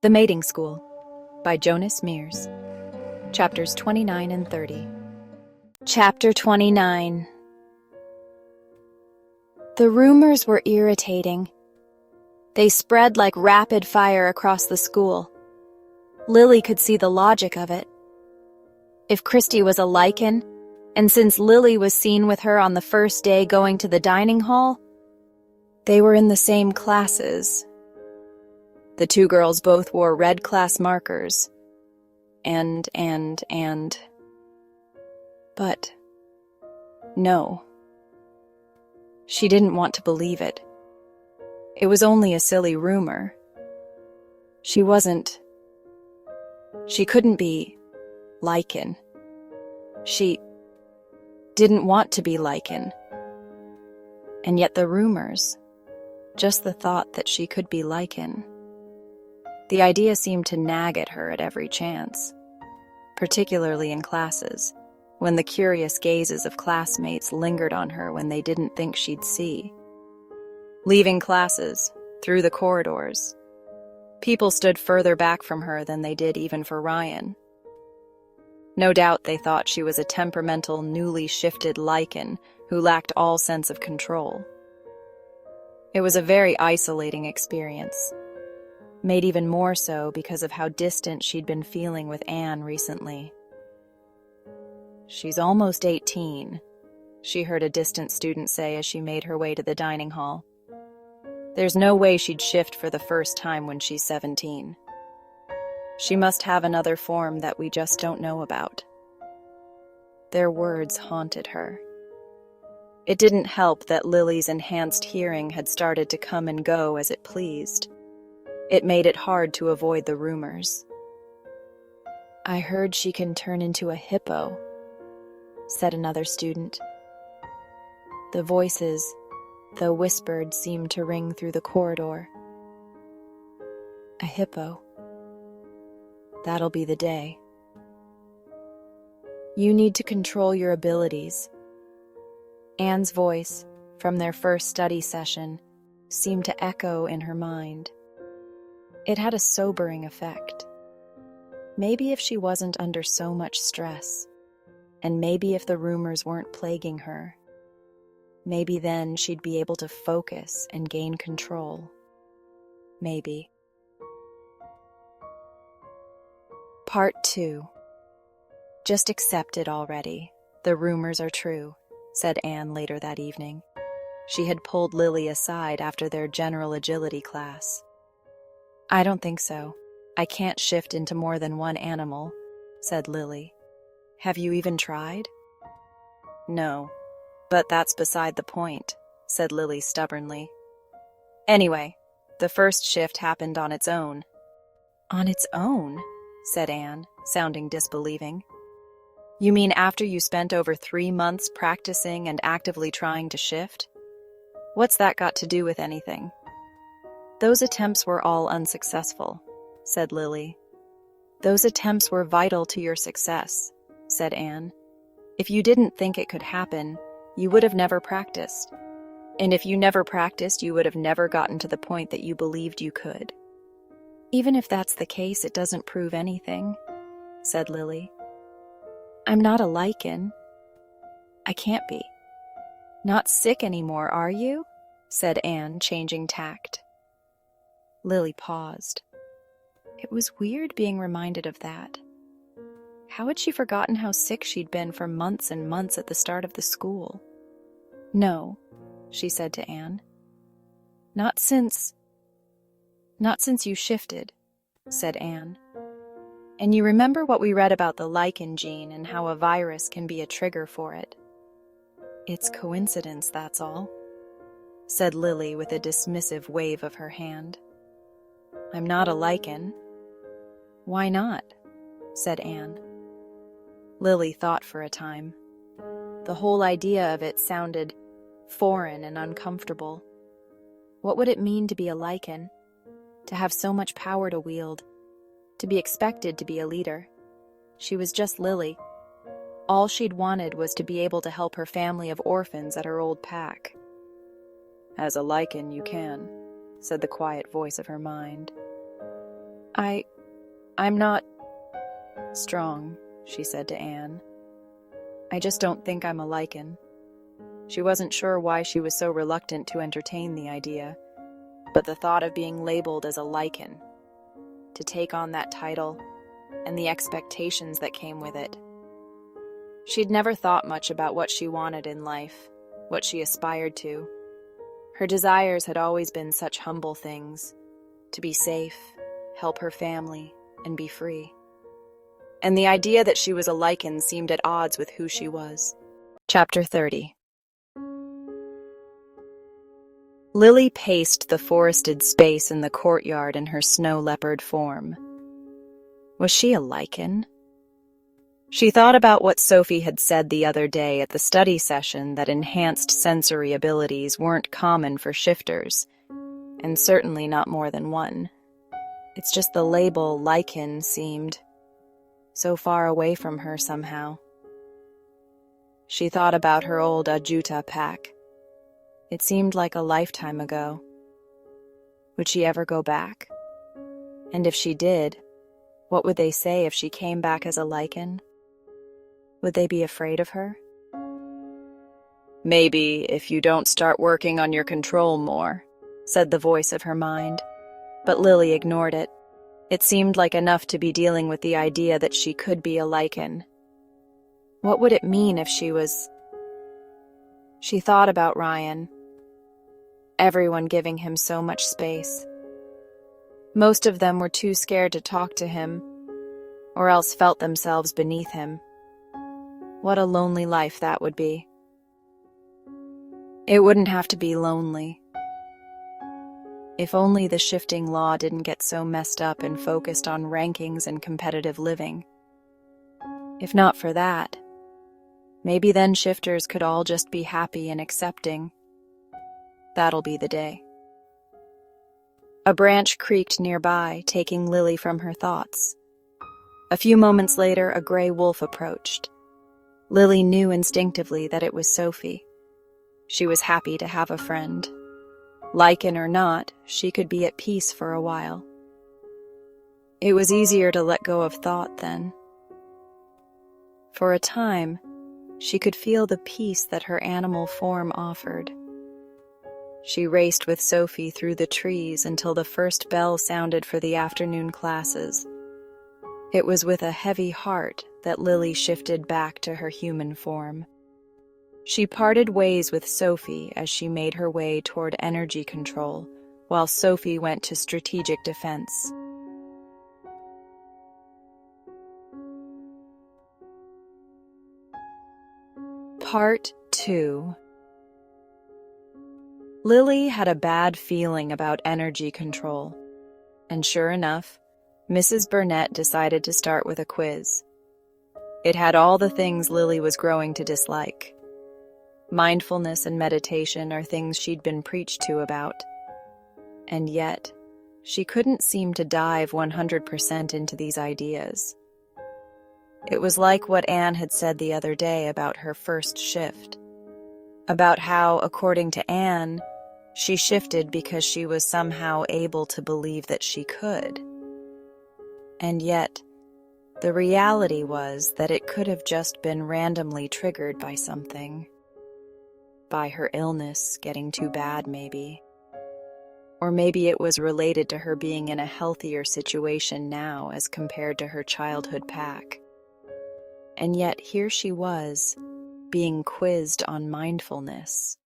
The Mating School by Jonas Mears. Chapters 29 and 30. Chapter 29. The rumors were irritating. They spread like rapid fire across the school. Lily could see the logic of it. If Christy was a lichen, and since Lily was seen with her on the first day going to the dining hall, they were in the same classes. The two girls both wore red class markers. But no. She didn't want to believe it. It was only a silly rumor. She couldn't be lichen. She didn't want to be lichen. And yet the rumors, just the thought that she could be lichen. The idea seemed to nag at her at every chance, particularly in classes, when the curious gazes of classmates lingered on her when they didn't think she'd see. Leaving classes, through the corridors, people stood further back from her than they did even for Ryan. No doubt they thought she was a temperamental, newly shifted lichen who lacked all sense of control. It was a very isolating experience, made even more so because of how distant she'd been feeling with Anne recently. "She's almost 18, she heard a distant student say as she made her way to the dining hall. "There's no way she'd shift for the first time when she's 17. She must have another form that we just don't know about." Their words haunted her. It didn't help that Lily's enhanced hearing had started to come and go as it pleased. It made it hard to avoid the rumors. "I heard she can turn into a hippo," said another student. The voices, though whispered, seemed to ring through the corridor. A hippo. That'll be the day. "You need to control your abilities." Anne's voice, from their first study session, seemed to echo in her mind. It had a sobering effect. Maybe if she wasn't under so much stress, and maybe if the rumors weren't plaguing her, maybe then she'd be able to focus and gain control. Maybe. Part 2. "Just accept it already. The rumors are true," said Anne later that evening. She had pulled Lily aside after their general agility class. "I don't think so. I can't shift into more than one animal," said Lily. "Have you even tried?" "No, but that's beside the point," said Lily stubbornly. "Anyway, the first shift happened on its own." "On its own?" said Anne, sounding disbelieving. "You mean after you spent over 3 months practicing and actively trying to shift? What's that got to do with anything?" "Those attempts were all unsuccessful," said Lily. "Those attempts were vital to your success," said Anne. "If you didn't think it could happen, you would have never practiced. And if you never practiced, you would have never gotten to the point that you believed you could." "Even if that's the case, it doesn't prove anything," said Lily. "I'm not a lichen. I can't be." "Not sick anymore, are you?" said Anne, changing tact. Lily paused. It was weird being reminded of that. How had she forgotten how sick she'd been for months and months at the start of the school? "No," she said to Anne. Not since you shifted," said Anne. "And you remember what we read about the lichen gene and how a virus can be a trigger for it?" "It's coincidence, that's all," said Lily with a dismissive wave of her hand. "I'm not a lichen." "Why not?" said Anne. Lily thought for a time. The whole idea of it sounded foreign and uncomfortable. What would it mean to be a lichen? To have so much power to wield? To be expected to be a leader? She was just Lily. All she'd wanted was to be able to help her family of orphans at her old pack. "As a lichen, you can," said the quiet voice of her mind. I'm not strong, she said to Anne. I just don't think I'm a lichen. She wasn't sure why she was so reluctant to entertain the idea, but the thought of being labeled as a lichen, to take on that title, and the expectations that came with it. She'd never thought much about what she wanted in life, what she aspired to. Her desires had always been such humble things: to be safe, help her family, and be free. And the idea that she was a lichen seemed at odds with who she was. Chapter 30. Lily paced the forested space in the courtyard in her snow leopard form. Was she a lichen? She thought about what Sophie had said the other day at the study session, that enhanced sensory abilities weren't common for shifters, and certainly not more than one. It's just the label lichen seemed so far away from her somehow. She thought about her old Ajuta pack. It seemed like a lifetime ago. Would she ever go back? And if she did, what would they say if she came back as a lichen? Would they be afraid of her? Maybe if you don't start working on your control more, said the voice of her mind. But Lily ignored it. It seemed like enough to be dealing with the idea that she could be a lichen. What would it mean if she was... She thought about Ryan. Everyone giving him so much space. Most of them were too scared to talk to him, or else felt themselves beneath him. What a lonely life that would be. It wouldn't have to be lonely. If only the shifting law didn't get so messed up and focused on rankings and competitive living. If not for that, maybe then shifters could all just be happy and accepting. That'll be the day. A branch creaked nearby, taking Lily from her thoughts. A few moments later, a gray wolf approached. Lily knew instinctively that it was Sophie. She was happy to have a friend. Lichen or not, she could be at peace for a while. It was easier to let go of thought then. For a time, she could feel the peace that her animal form offered. She raced with Sophie through the trees until the first bell sounded for the afternoon classes. It was with a heavy heart that Lily shifted back to her human form. She parted ways with Sophie as she made her way toward energy control, while Sophie went to strategic defense. Part 2. Lily had a bad feeling about energy control, and sure enough, Mrs. Burnett decided to start with a quiz. It had all the things Lily was growing to dislike. Mindfulness and meditation are things she'd been preached to about. And yet, she couldn't seem to dive 100% into these ideas. It was like what Anne had said the other day about her first shift. About how, according to Anne, she shifted because she was somehow able to believe that she could. And yet, the reality was that it could have just been randomly triggered by something. By her illness getting too bad, maybe. Or maybe it was related to her being in a healthier situation now as compared to her childhood pack. And yet here she was, being quizzed on mindfulness.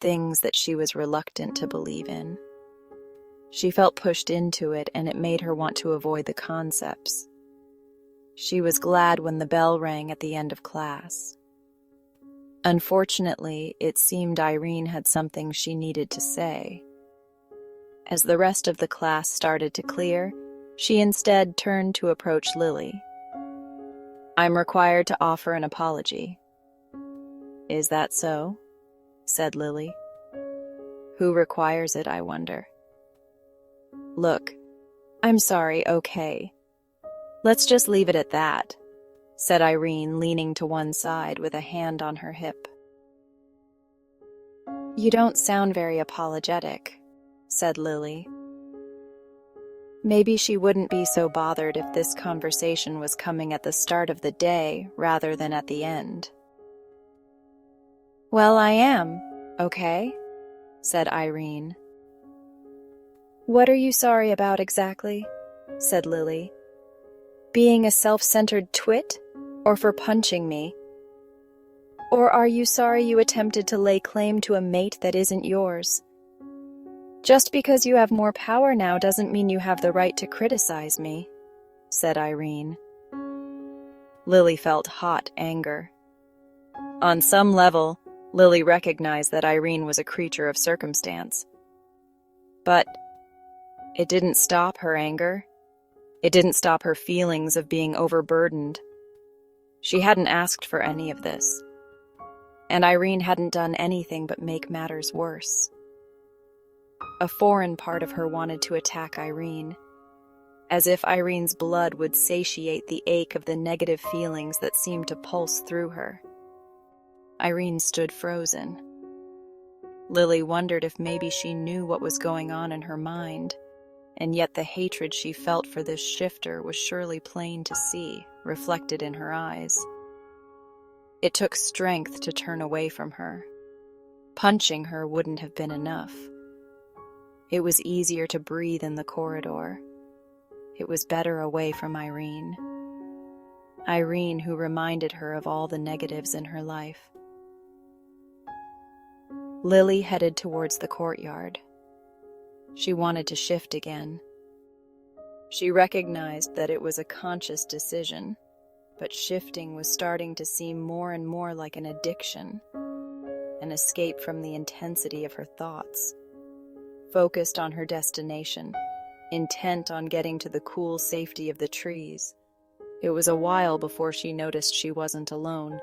Things that she was reluctant to believe in. She felt pushed into it, and it made her want to avoid the concepts. She was glad when the bell rang at the end of class. Unfortunately, it seemed Irene had something she needed to say. As the rest of the class started to clear, she instead turned to approach Lily. "I'm required to offer an apology." "Is that so?" said Lily. "Who requires it, I wonder?" "Look, I'm sorry, okay. Let's just leave it at that," said Irene, leaning to one side with a hand on her hip. "You don't sound very apologetic," said Lily. Maybe she wouldn't be so bothered if this conversation was coming at the start of the day rather than at the end. "Well, I am, okay?" said Irene. "What are you sorry about exactly?" said Lily. "Being a self-centered twit, or for punching me? Or are you sorry you attempted to lay claim to a mate that isn't yours? Just because you have more power now doesn't mean you have the right to criticize me," said Irene. Lily felt hot anger. On some level, Lily recognized that Irene was a creature of circumstance. But it didn't stop her anger. It didn't stop her feelings of being overburdened. She hadn't asked for any of this. And Irene hadn't done anything but make matters worse. A foreign part of her wanted to attack Irene, as if Irene's blood would satiate the ache of the negative feelings that seemed to pulse through her. Irene stood frozen. Lily wondered if maybe she knew what was going on in her mind, and yet the hatred she felt for this shifter was surely plain to see, reflected in her eyes. It took strength to turn away from her. Punching her wouldn't have been enough. It was easier to breathe in the corridor. It was better away from Irene. Irene, who reminded her of all the negatives in her life. Lily headed towards the courtyard. She wanted to shift again. She recognized that it was a conscious decision, but shifting was starting to seem more and more like an addiction, an escape from the intensity of her thoughts. Focused on her destination, intent on getting to the cool safety of the trees. It was a while before she noticed she wasn't alone.